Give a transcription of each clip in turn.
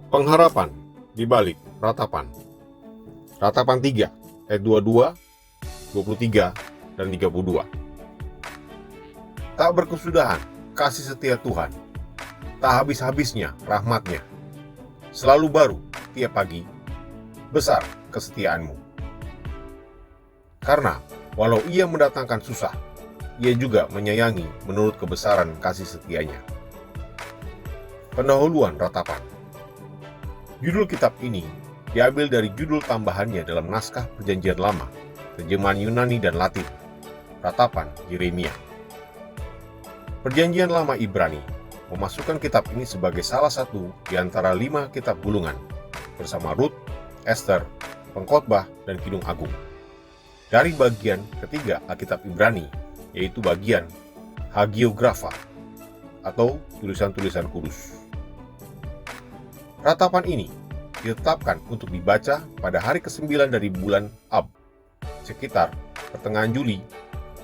Pengharapan di balik ratapan. Ratapan 3 ayat 22, 23, dan 32. Tak berkesudahan kasih setia Tuhan, tak habis-habisnya rahmat-Nya. Selalu baru tiap pagi, besar kesetiaan-Mu. Karena walau Ia mendatangkan susah, Ia juga menyayangi menurut kebesaran kasih setia-Nya. Pendahuluan ratapan. Judul kitab ini diambil dari judul tambahannya dalam naskah Perjanjian Lama, terjemahan Yunani dan Latin, Ratapan Yeremia. Perjanjian Lama Ibrani memasukkan kitab ini sebagai salah satu di antara 5 kitab gulungan, bersama Rut, Ester, Pengkhotbah, dan Kidung Agung. Dari bagian ketiga Alkitab Ibrani, yaitu bagian Hagiografa, atau tulisan-tulisan kudus. Ratapan ini ditetapkan untuk dibaca pada hari ke-9 dari bulan Ab, sekitar pertengahan Juli,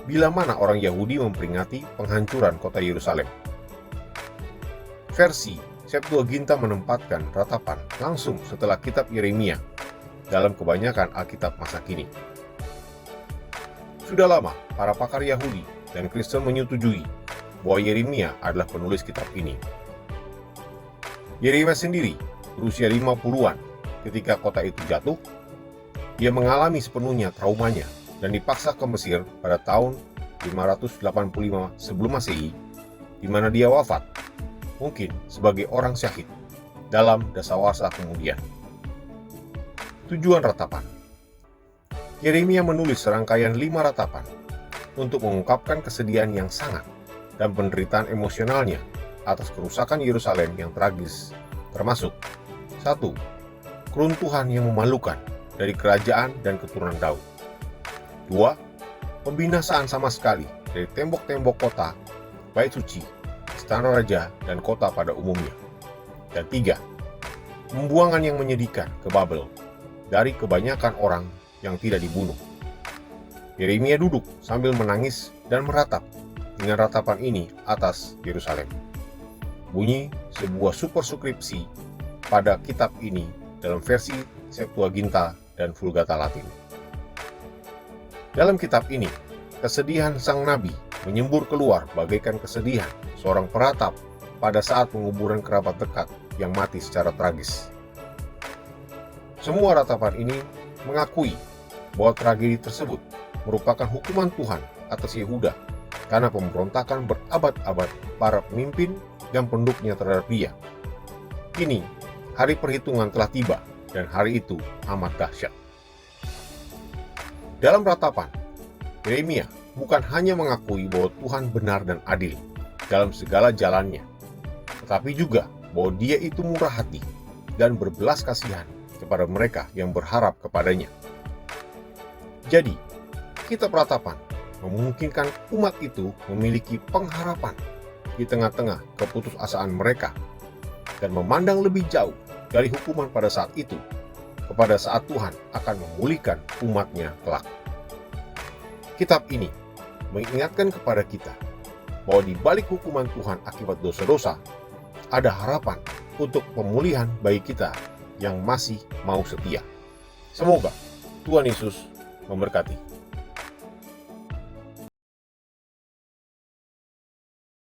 bila mana orang Yahudi memperingati penghancuran kota Yerusalem. Versi Septuaginta menempatkan ratapan langsung setelah kitab Yeremia dalam kebanyakan Alkitab masa kini. Sudah lama para pakar Yahudi dan Kristen menyetujui bahwa Yeremia adalah penulis kitab ini. Yeremia sendiri berusia 50-an ketika kota itu jatuh. Ia mengalami sepenuhnya traumanya dan dipaksa ke Mesir pada tahun 585 sebelum Masehi, di mana dia wafat, mungkin sebagai orang syahid, dalam dasawarsa kemudian. Tujuan ratapan. Yeremia menulis serangkaian 5 ratapan untuk mengungkapkan kesedihan yang sangat dan penderitaan emosionalnya atas kerusakan Yerusalem yang tragis, termasuk 1. Keruntuhan yang memalukan dari kerajaan dan keturunan Daud. 2. Pembinasaan sama sekali dari tembok-tembok kota, bait suci, istana raja, dan kota pada umumnya. Dan 3. Pembuangan yang menyedihkan ke Babel dari kebanyakan orang yang tidak dibunuh. Yeremia duduk sambil menangis dan meratap dengan ratapan ini atas Yerusalem. Bunyi sebuah superskripsi pada kitab ini dalam versi Septuaginta dan Vulgata Latin. Dalam kitab ini, kesedihan sang nabi menyembur keluar bagaikan kesedihan seorang peratap pada saat penguburan kerabat dekat yang mati secara tragis. Semua ratapan ini mengakui bahwa tragedi tersebut merupakan hukuman Tuhan atas Yehuda karena pemberontakan berabad-abad para pemimpin dan penduduknya terhadap dia. Kini, hari perhitungan telah tiba dan hari itu amat dahsyat. Dalam ratapan, Yeremia bukan hanya mengakui bahwa Tuhan benar dan adil dalam segala jalannya, tetapi juga bahwa Dia itu murah hati dan berbelas kasihan kepada mereka yang berharap kepadanya. Jadi, kitab ratapan memungkinkan umat itu memiliki pengharapan di tengah-tengah keputusasaan mereka dan memandang lebih jauh dari hukuman pada saat itu kepada saat Tuhan akan memulihkan umat-Nya kelak. Kitab ini mengingatkan kepada kita bahwa di balik hukuman Tuhan akibat dosa-dosa, ada harapan untuk pemulihan bagi kita yang masih mau setia. Semoga Tuhan Yesus memberkati.